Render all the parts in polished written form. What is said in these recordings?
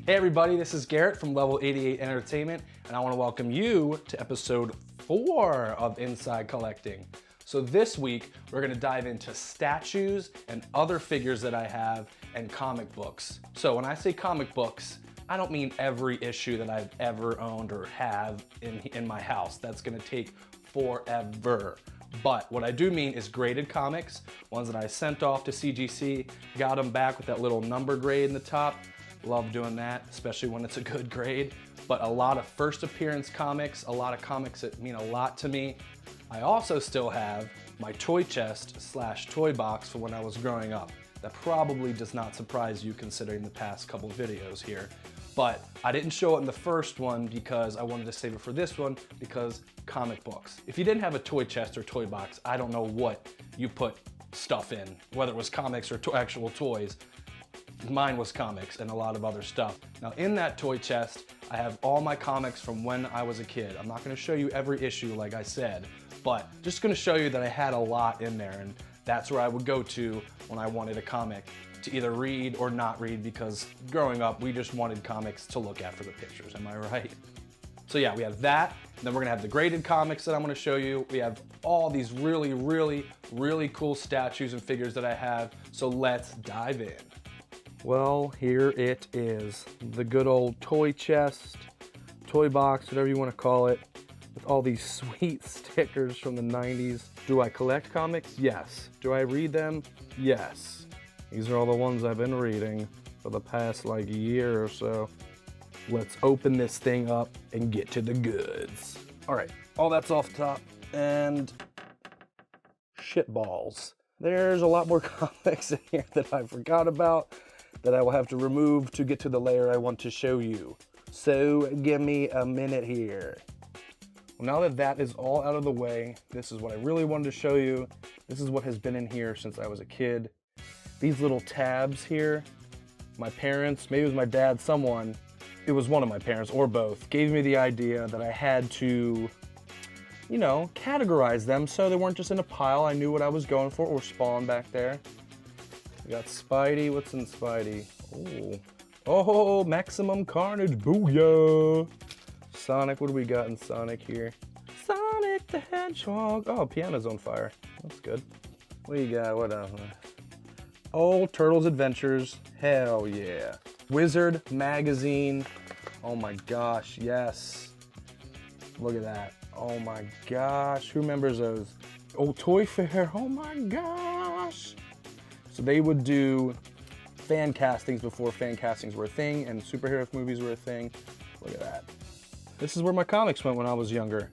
Hey everybody, this is Garrett from Level 88 Entertainment, and I want to welcome you to episode 4 of Inside Collecting. So this week, we're going to dive into statues and other figures that I have and comic books. So when I say comic books, I don't mean every issue that I've ever owned or have in my house. That's going to take forever. But what I do mean is graded comics, ones that I sent off to CGC, got them back with that little number grade in the top. Love doing that, especially when it's a good grade. But a lot of first appearance comics, a lot of comics that mean a lot to me. I also still have my toy chest / toy box from when I was growing up. That probably does not surprise you considering the past couple videos here. But I didn't show it in the first one because I wanted to save it for this one because comic books. If you didn't have a toy chest or toy box, I don't know what you put stuff in, whether it was comics or actual toys. Mine was comics and a lot of other stuff. Now in that toy chest, I have all my comics from when I was a kid. I'm not gonna show you every issue like I said, but just gonna show you that I had a lot in there, and that's where I would go to when I wanted a comic to either read or not read, because growing up, we just wanted comics to look at for the pictures, am I right? So yeah, we have that, and then we're gonna have the graded comics that I'm gonna show you. We have all these really cool statues and figures that I have, so let's dive in. Well, here it is, the good old toy chest, toy box, whatever you want to call it, with all these sweet stickers from the 90s. Do I collect comics? Yes. Do I read them? Yes. These are all the ones I've been reading for the past like year or so. Let's open this thing up and get to the goods. All right, all that's off top, and shitballs. There's a lot more comics in here that I forgot about, that I will have to remove to get to the layer I want to show you. So give me a minute here. Well, now that that is all out of the way, this is what I really wanted to show you. This is what has been in here since I was a kid. These little tabs here, my parents, maybe it was my dad, someone, it was one of my parents or both, gave me the idea that I had to, you know, categorize them so they weren't just in a pile. I knew what I was going for, or Spawn back there. We got Spidey. What's in Spidey? Oh, Maximum Carnage. Booyah! Sonic. What do we got in Sonic here? Sonic the Hedgehog. Oh, piano's on fire. That's good. What do you got? What else? Oh, Turtles Adventures. Hell yeah. Wizard Magazine. Oh my gosh, yes. Look at that. Oh my gosh. Who remembers those? Oh, Toy Fair. Oh my gosh. So they would do fan castings before fan castings were a thing and superhero movies were a thing. Look at that. This is where my comics went when I was younger.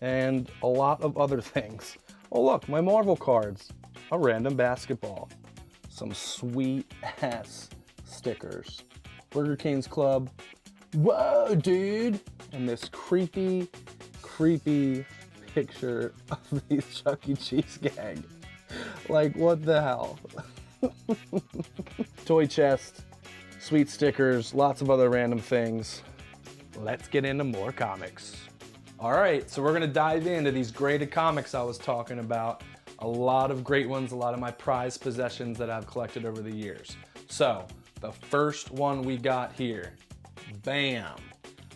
And a lot of other things. Oh look, my Marvel cards. A random basketball. Some sweet ass stickers. Burger King's Club. Whoa, dude! And this creepy picture of these Chuck E. Cheese gang. Like, what the hell? Toy chest, sweet stickers, lots of other random things. Let's get into more comics. All right, so we're gonna dive into these graded comics I was talking about. A lot of great ones, a lot of my prized possessions that I've collected over the years. So, the first one we got here, bam!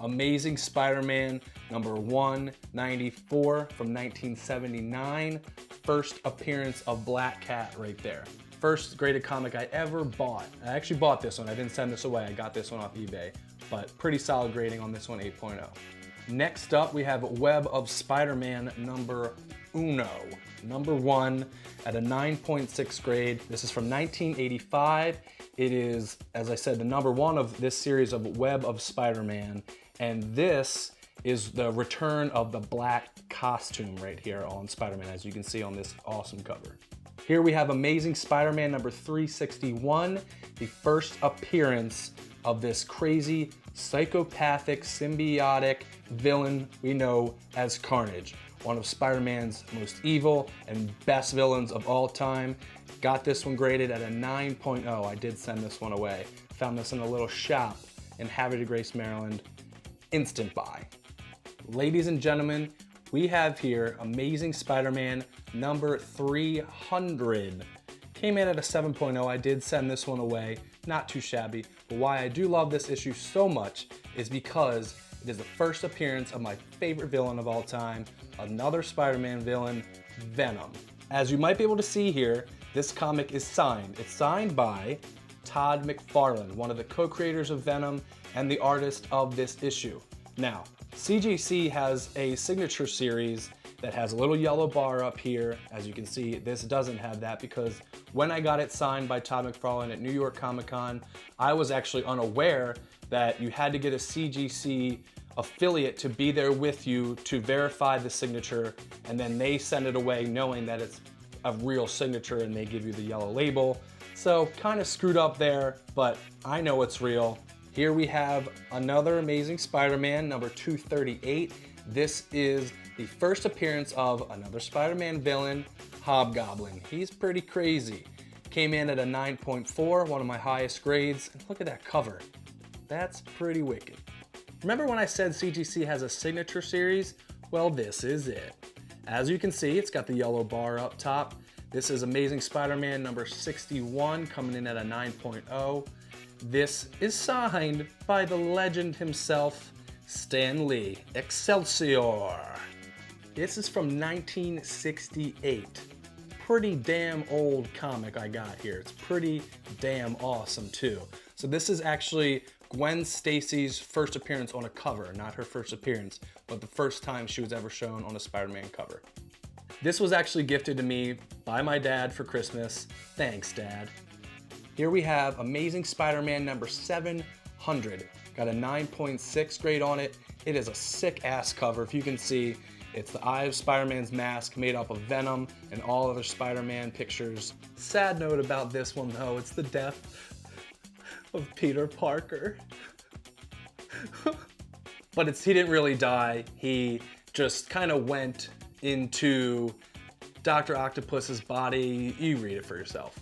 Amazing Spider-Man number 194 from 1979. First appearance of Black Cat right there. First graded comic I ever bought. I actually bought this one. I didn't send this away. I got this one off eBay, but pretty solid grading on this one, 8.0. Next up, we have Web of Spider-Man number 1 at a 9.6 grade. This is from 1985. It is, as I said, the number 1 of this series of Web of Spider-Man, and this is the return of the black costume right here on Spider-Man, as you can see on this awesome cover. Here we have Amazing Spider-Man number 361, the first appearance of this crazy, psychopathic, symbiotic villain we know as Carnage, one of Spider-Man's most evil and best villains of all time. Got this one graded at a 9.0. I did send this one away. Found this in a little shop in Havre de Grace, Maryland. Instant buy. Ladies and gentlemen, we have here Amazing Spider-Man number 300. Came in at a 7.0. I did send this one away, not too shabby. But why I do love this issue so much is because it is the first appearance of my favorite villain of all time, another Spider-Man villain, Venom. As you might be able to see here, this comic is signed. It's signed by Todd McFarlane, one of the co-creators of Venom and the artist of this issue. Now, CGC has a signature series that has a little yellow bar up here. As you can see, this doesn't have that because when I got it signed by Todd McFarlane at New York Comic Con, I was actually unaware that you had to get a CGC affiliate to be there with you to verify the signature, and then they send it away knowing that it's a real signature and they give you the yellow label. So kind of screwed up there, but I know it's real. Here we have another Amazing Spider-Man, number 238. This is the first appearance of another Spider-Man villain, Hobgoblin. He's pretty crazy. Came in at a 9.4, one of my highest grades. And look at that cover. That's pretty wicked. Remember when I said CGC has a signature series? Well, this is it. As you can see, it's got the yellow bar up top. This is Amazing Spider-Man number 61, coming in at a 9.0. This is signed by the legend himself, Stan Lee. Excelsior! This is from 1968. Pretty damn old comic I got here. It's pretty damn awesome too. So this is actually Gwen Stacy's first appearance on a cover. Not her first appearance, but the first time she was ever shown on a Spider-Man cover. This was actually gifted to me by my dad for Christmas. Thanks, Dad. Here we have Amazing Spider-Man number 700. Got a 9.6 grade on it. It is a sick ass cover. If you can see, it's the Eye of Spider-Man's mask made up of Venom and all other Spider-Man pictures. Sad note about this one though, it's the death of Peter Parker. But he didn't really die. He just kind of went into Dr. Octopus's body. You read it for yourself.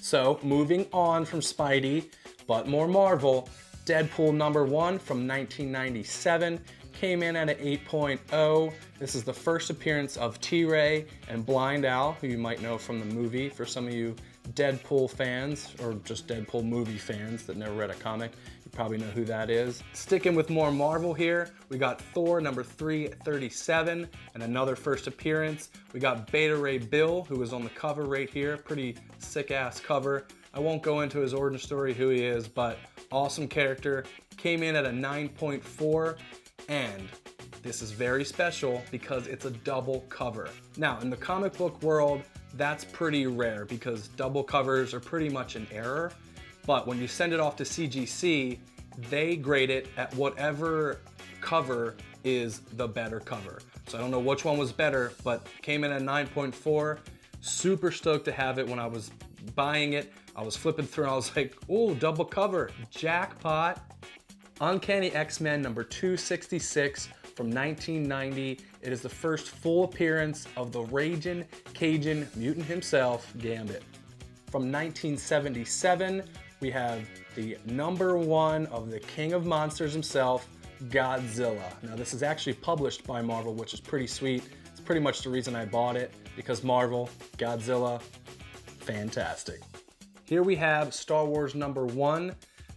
So moving on from Spidey, but more Marvel, Deadpool number 1 from 1997 came in at an 8.0. This is the first appearance of T-Ray and Blind Al, who you might know from the movie. For some of you Deadpool fans, or just Deadpool movie fans that never read a comic, you probably know who that is. Sticking with more Marvel here, we got Thor number 337 and another first appearance. We got Beta Ray Bill, who is on the cover right here. Pretty sick ass cover. I won't go into his origin story, who he is, but awesome character. Came in at a 9.4, and this is very special because it's a double cover. Now, in the comic book world, that's pretty rare because double covers are pretty much an error. But when you send it off to CGC, they grade it at whatever cover is the better cover. So I don't know which one was better, but came in at 9.4. Super stoked to have it. When I was buying it, I was flipping through and I was like, oh, double cover, jackpot. Uncanny X-Men number 266 from 1990. It is the first full appearance of the Ragin' Cajun mutant himself, Gambit. From 1977, we have the number 1 of the King of Monsters himself, Godzilla. Now this is actually published by Marvel, which is pretty sweet. It's pretty much the reason I bought it, because Marvel, Godzilla, fantastic. Here we have Star Wars number 1.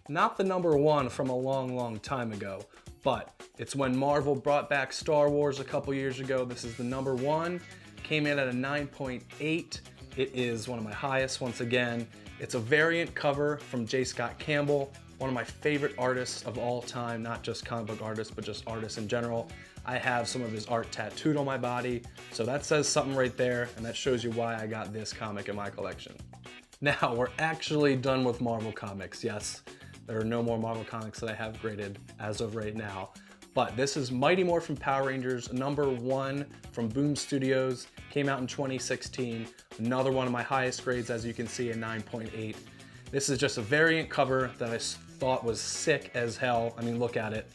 Not the number 1 from a long time ago, but it's when Marvel brought back Star Wars a couple years ago. This is the number 1. Came in at a 9.8. It is one of my highest once again. It's a variant cover from J. Scott Campbell, one of my favorite artists of all time, not just comic book artists, but just artists in general. I have some of his art tattooed on my body, so that says something right there, and that shows you why I got this comic in my collection. Now, we're actually done with Marvel Comics. Yes, there are no more Marvel Comics that I have graded as of right now. But this is Mighty Morphin Power Rangers number 1 from Boom Studios. Came out in 2016. Another one of my highest grades, as you can see, a 9.8. This is just a variant cover that I thought was sick as hell. I mean, look at it.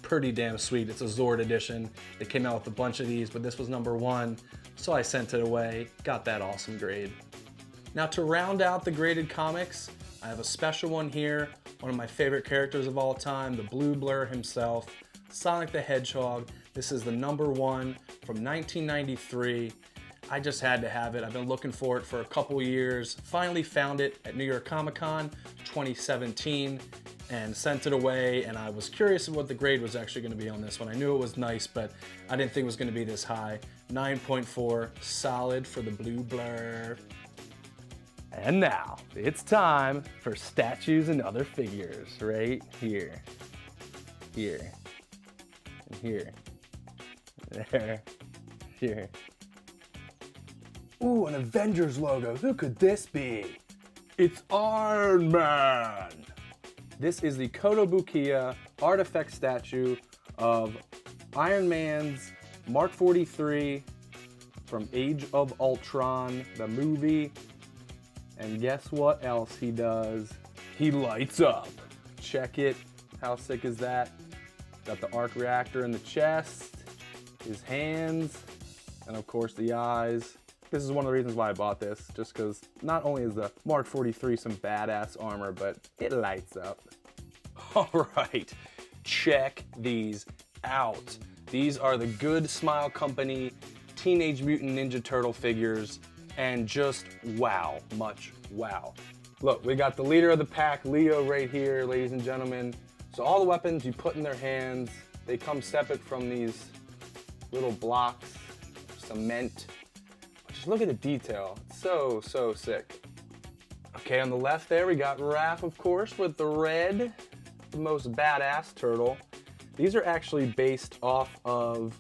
Pretty damn sweet. It's a Zord edition. They came out with a bunch of these, but this was number 1. So I sent it away. Got that awesome grade. Now to round out the graded comics, I have a special one here. One of my favorite characters of all time, the Blue Blur himself, Sonic the Hedgehog. This is the number 1 from 1993. I just had to have it. I've been looking for it for a couple years. Finally found it at New York Comic Con 2017 and sent it away, and I was curious of what the grade was actually going to be on this one. I knew it was nice, but I didn't think it was going to be this high. 9.4, solid for the blue blur. And now, it's time for statues and other figures, right here, here, and here, there, here. Ooh, an Avengers logo. Who could this be? It's Iron Man. This is the Kotobukiya artifact statue of Iron Man's Mark 43 from Age of Ultron, the movie. And guess what else he does? He lights up. Check it. How sick is that? Got the arc reactor in the chest, his hands, and of course the eyes. This is one of the reasons why I bought this, just because not only is the Mark 43 some badass armor, but it lights up. All right, check these out. These are the Good Smile Company Teenage Mutant Ninja Turtle figures, and just wow, much wow. Look, we got the leader of the pack, Leo, right here, ladies and gentlemen. So all the weapons you put in their hands, they come separate from these little blocks, cement. Just look at the detail. It's so, so sick. Okay, on the left there, we got Raph, of course, with the red, the most badass turtle. These are actually based off of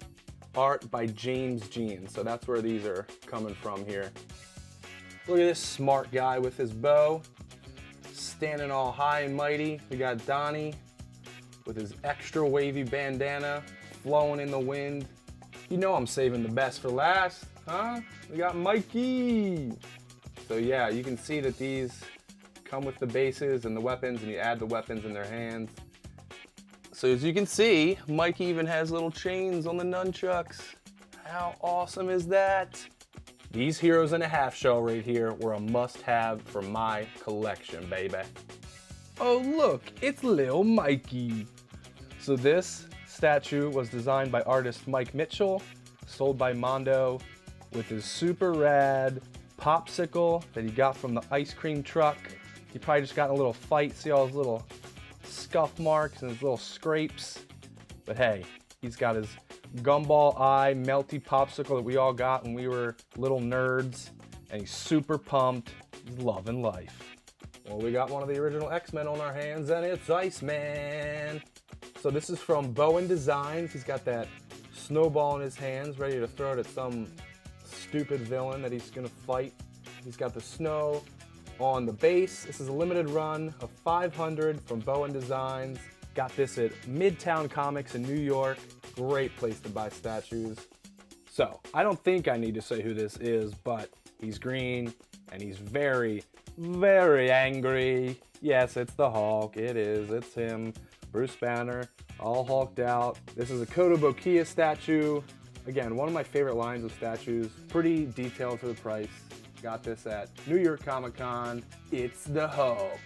art by James Jean, so that's where these are coming from here. Look at this smart guy with his bow, standing all high and mighty. We got Donnie with his extra wavy bandana, flowing in the wind. You know I'm saving the best for last. Huh? We got Mikey. So yeah, you can see that these come with the bases and the weapons, and you add the weapons in their hands. So as you can see, Mikey even has little chains on the nunchucks. How awesome is that? These heroes in a half shell right here were a must-have for my collection, baby. Oh look, it's Lil Mikey. So this statue was designed by artist Mike Mitchell, sold by Mondo, with his super rad popsicle that he got from the ice cream truck. He probably just got in a little fight. See all his little scuff marks and his little scrapes. But hey, he's got his gumball eye melty popsicle that we all got when we were little nerds. And he's super pumped. He's loving life. Well, we got one of the original X-Men on our hands, and it's Iceman. So this is from Bowen Designs. He's got that snowball in his hands, ready to throw it at some stupid villain that he's gonna fight. He's got the snow on the base. This is a limited run of 500 from Bowen Designs. Got this at Midtown Comics in New York. Great place to buy statues. So, I don't think I need to say who this is, but he's green and he's very, very angry. Yes, it's the Hulk. It is. It's him. Bruce Banner, all hulked out. This is a Kotobukiya statue. Again, one of my favorite lines of statues. Pretty detailed for the price. Got this at New York Comic Con. It's the Hulk.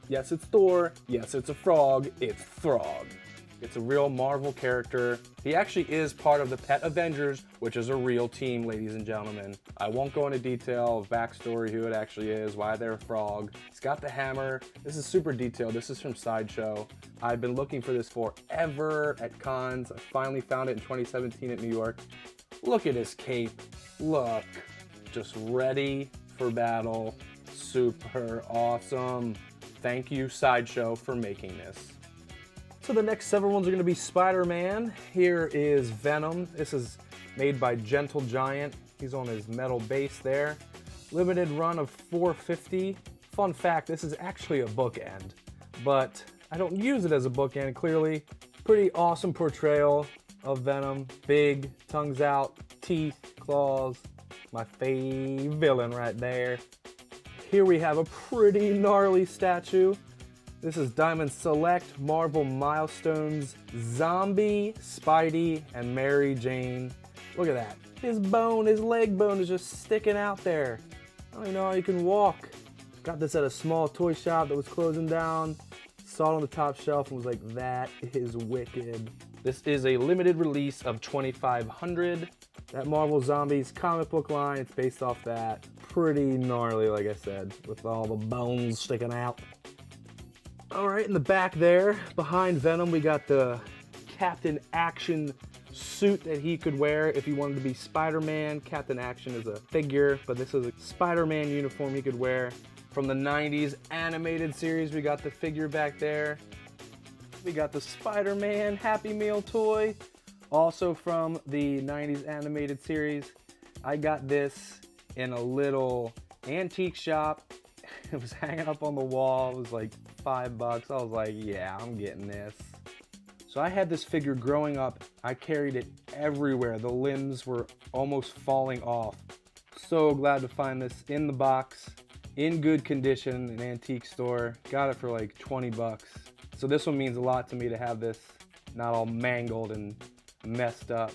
Yes, it's Thor. Yes, it's a frog. It's Throg. It's a real Marvel character. He actually is part of the Pet Avengers, which is a real team, ladies and gentlemen. I won't go into detail of backstory, who it actually is, why they're a frog. He's got the hammer. This is super detailed. This is from Sideshow. I've been looking for this forever at cons. I finally found it in 2017 at New York. Look at his cape. Look. Just ready for battle. Super awesome. Thank you, Sideshow, for making this. So the next several ones are going to be Spider-Man. Here is Venom. This is made by Gentle Giant. He's on his metal base there. Limited run of 450. Fun fact, this is actually a bookend, but I don't use it as a bookend, clearly. Pretty awesome portrayal of Venom. Big, tongues out, teeth, claws. My fave villain right there. Here we have a pretty gnarly statue. This is Diamond Select Marvel Milestones Zombie, Spidey, and Mary Jane. Look at that. His bone, his leg bone is just sticking out there. I don't even know how you can walk. Got this at a small toy shop that was closing down. Saw it on the top shelf and was like, that is wicked. This is a limited release of 2,500. That Marvel Zombies comic book line, it's based off that. Pretty gnarly, like I said, with all the bones sticking out. All right, in the back there, behind Venom, we got the Captain Action suit that he could wear if he wanted to be Spider-Man. Captain Action is a figure, but this is a Spider-Man uniform he could wear. From the 90s animated series, we got the figure back there. We got the Spider-Man Happy Meal toy, also from the 90s animated series. I got this in a little antique shop. It was hanging up on the wall. It was like $5. I was like, yeah, I'm getting this. So I had this figure growing up. I carried it everywhere. The limbs were almost falling off. So glad to find this in the box, in good condition, an antique store. Got it for like 20 bucks. So this one means a lot to me to have this not all mangled and messed up.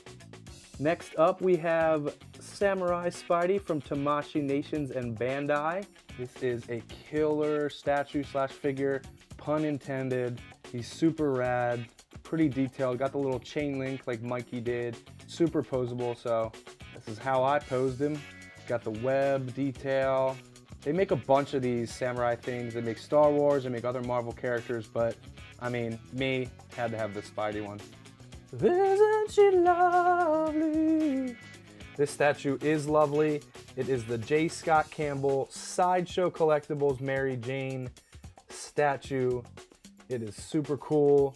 Next up, we have Samurai Spidey from Tamashii Nations and Bandai. This is a killer statue slash figure, pun intended. He's super rad, pretty detailed. Got the little chain link like Mikey did. Super posable, so this is how I posed him. Got the web detail. They make a bunch of these samurai things. They make Star Wars, they make other Marvel characters, but I mean, me, had to have the Spidey one. Isn't she lovely? This statue is lovely. It is the J. Scott Campbell Sideshow Collectibles Mary Jane statue. It is super cool.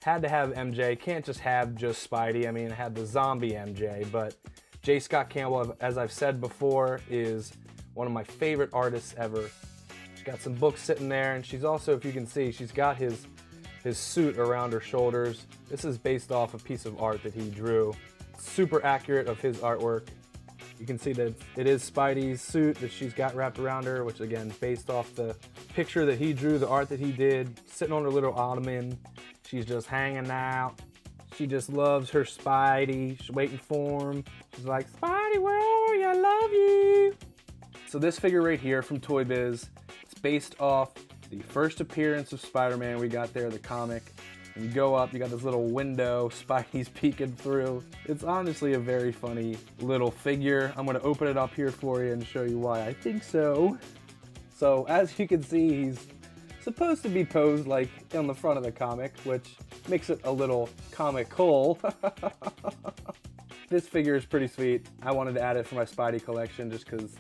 Had to have MJ. Can't just have just Spidey. I mean, I had the zombie MJ, but J. Scott Campbell, as I've said before, is one of my favorite artists ever. She's got some books sitting there, and she's also, if you can see, she's got his suit around her shoulders. This is based off a piece of art that he drew. Super accurate of his artwork. You can see that it is Spidey's suit that she's got wrapped around her, which again, based off the picture that he drew, the art that he did, sitting on her little ottoman. She's just hanging out. She just loves her Spidey. She's waiting for him. She's like, Spidey, where are you? I love you. So this figure right here from Toy Biz, it's based off the first appearance of Spider-Man we got there, the comic. And you go up, you got this little window, Spidey's peeking through. It's honestly a very funny little figure. I'm gonna open it up here for you and show you why I think so. So as you can see, he's supposed to be posed like on the front of the comic, which makes it a little comical. This figure is pretty sweet. I wanted to add it for my Spidey collection just because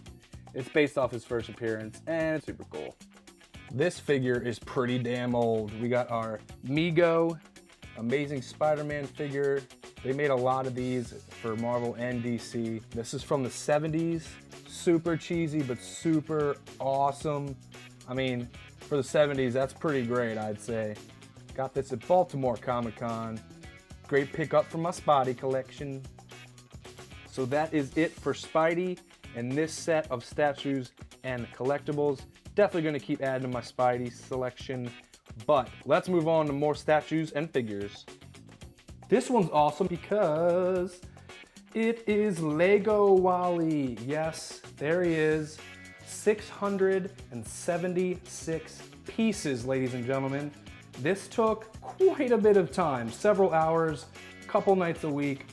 it's based off his first appearance and it's super cool. This figure is pretty damn old. We got our Mego Amazing Spider-Man figure. They made a lot of these for Marvel and DC. This is from the 70s. Super cheesy, but super awesome. I mean, for the 70s, that's pretty great, I'd say. Got this at Baltimore Comic-Con. Great pickup for my Spidey collection. So that is it for Spidey and this set of statues and collectibles. Definitely going to keep adding to my Spidey selection, but let's move on to more statues and figures. This one's awesome because it is Lego Wally. Yes, there he is. 676 pieces, ladies and gentlemen. This took quite a bit of time, several hours, a couple nights a week.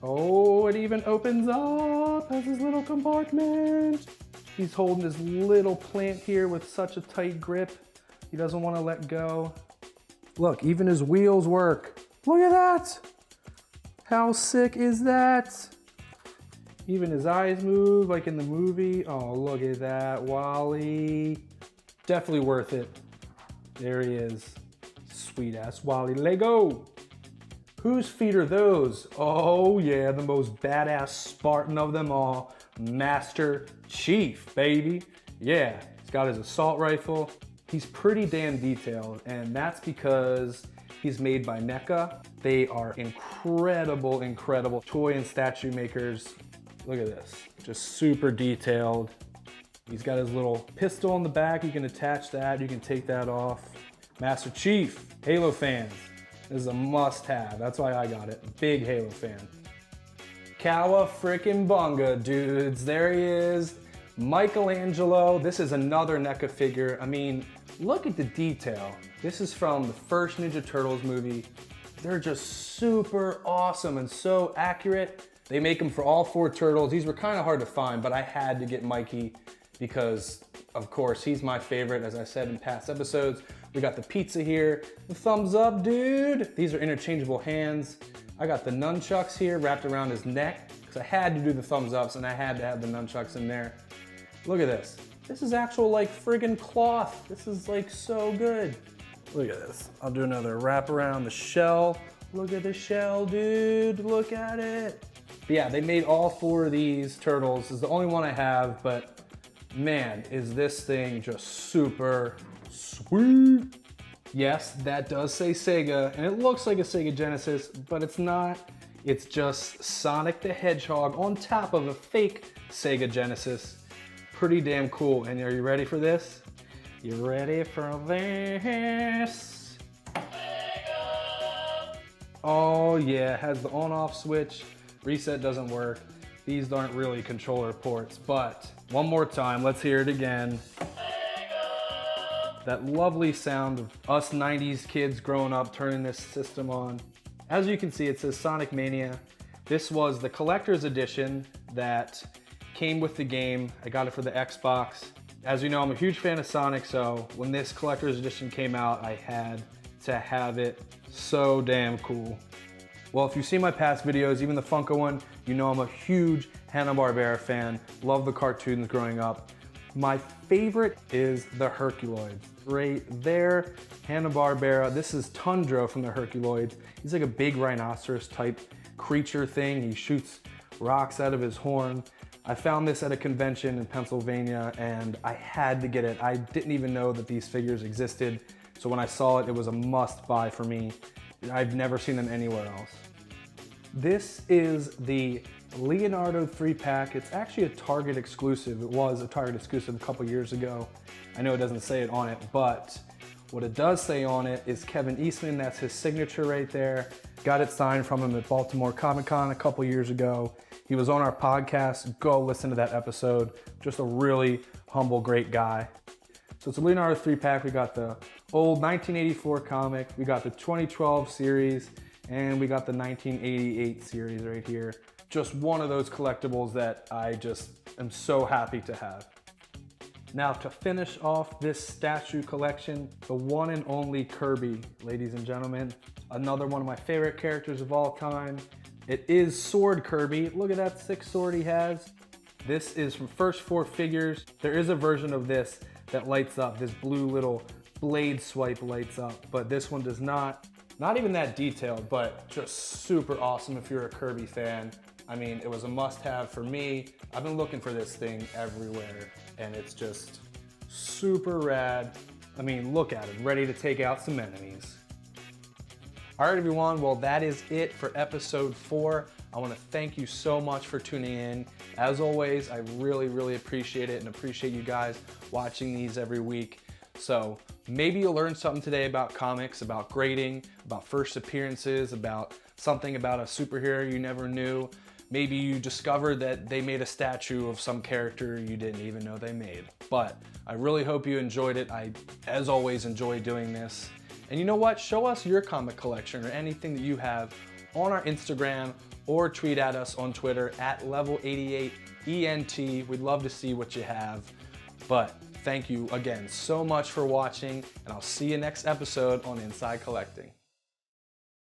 Oh, it even opens up as his little compartment. He's holding his little plant here with such a tight grip. He doesn't want to let go. Look, even his wheels work. Look at that. How sick is that? Even his eyes move like in the movie. Oh, look at that, Wally. Definitely worth it. There he is. Sweet ass Wally Lego. Whose feet are those? Oh yeah, the most badass Spartan of them all. Master Chief, baby. Yeah, he's got his assault rifle. He's pretty damn detailed, and that's because he's made by NECA. They are incredible, incredible toy and statue makers. Look at this, just super detailed. He's got his little pistol in the back. You can attach that, you can take that off. Master Chief, Halo fans. This is a must-have. That's why I got it. Big Halo fan. Kawa frickin' bunga, dudes. There he is. Michelangelo. This is another NECA figure. I mean, look at the detail. This is from the first Ninja Turtles movie. They're just super awesome and so accurate. They make them for all 4 turtles. These were kind of hard to find, but I had to get Mikey because, of course, he's my favorite, as I said in past episodes. We got the pizza here, the thumbs up, dude. These are interchangeable hands. I got the nunchucks here wrapped around his neck because I had to do the thumbs ups and I had to have the nunchucks in there. Look at this. This is actual like friggin' cloth. This is like so good. Look at this. I'll do another wrap around the shell. Look at the shell, dude. Look at it. But yeah, they made all 4 of these turtles. This is the only one I have, but man, is this thing just super sweet. Yes, that does say Sega, and it looks like a Sega Genesis, but it's not. It's just Sonic the Hedgehog on top of a fake Sega Genesis. Pretty damn cool. And are you ready for this? You ready for this? Oh yeah, it has the on-off switch. Reset doesn't work. These aren't really controller ports, but one more time, let's hear it again. That lovely sound of us 90s kids growing up turning this system on. As you can see, it says Sonic Mania. This was the collector's edition that came with the game. I got it for the Xbox. As you know, I'm a huge fan of Sonic, so when this collector's edition came out, I had to have it. So damn cool. Well, if you've seen my past videos, even the Funko one, you know I'm a huge Hanna-Barbera fan. Love the cartoons growing up. My favorite is the Herculoids. Right there, Hanna-Barbera. This is Tundra from the Herculoids. He's like a big rhinoceros type creature thing. He shoots rocks out of his horn. I found this at a convention in Pennsylvania and I had to get it. I didn't even know that these figures existed. So when I saw it, it was a must buy for me. I've never seen them anywhere else. This is the Leonardo 3-pack. It's actually a Target exclusive. It was a Target exclusive a couple years ago. I know it doesn't say it on it, but what it does say on it is Kevin Eastman. That's his signature right there. Got it signed from him at Baltimore Comic Con a couple years ago. He was on our podcast. Go listen to that episode. Just a really humble, great guy. So it's a Leonardo 3-pack. We got the old 1984 comic, we got the 2012 series, and we got the 1988 series right here. Just one of those collectibles that I just am so happy to have. Now to finish off this statue collection, the one and only Kirby, ladies and gentlemen. Another one of my favorite characters of all time. It is Sword Kirby. Look at that sick sword he has. This is from First 4 Figures. There is a version of this that lights up. This blue little blade swipe lights up, but this one does not. Not even that detailed, but just super awesome if you're a Kirby fan. I mean, it was a must-have for me. I've been looking for this thing everywhere, and it's just super rad. I mean, look at it, ready to take out some enemies. All right, everyone, well, that is it for episode 4. I want to thank you so much for tuning in. As always, I really, really appreciate it and appreciate you guys watching these every week. So maybe you'll learn something today about comics, about grading, about first appearances, about something about a superhero you never knew. Maybe you discovered that they made a statue of some character you didn't even know they made. But I really hope you enjoyed it. I, as always, enjoy doing this. And you know what? Show us your comic collection or anything that you have on our Instagram or tweet at us on Twitter at level88ENT. We'd love to see what you have. But thank you again so much for watching, and I'll see you next episode on Inside Collecting.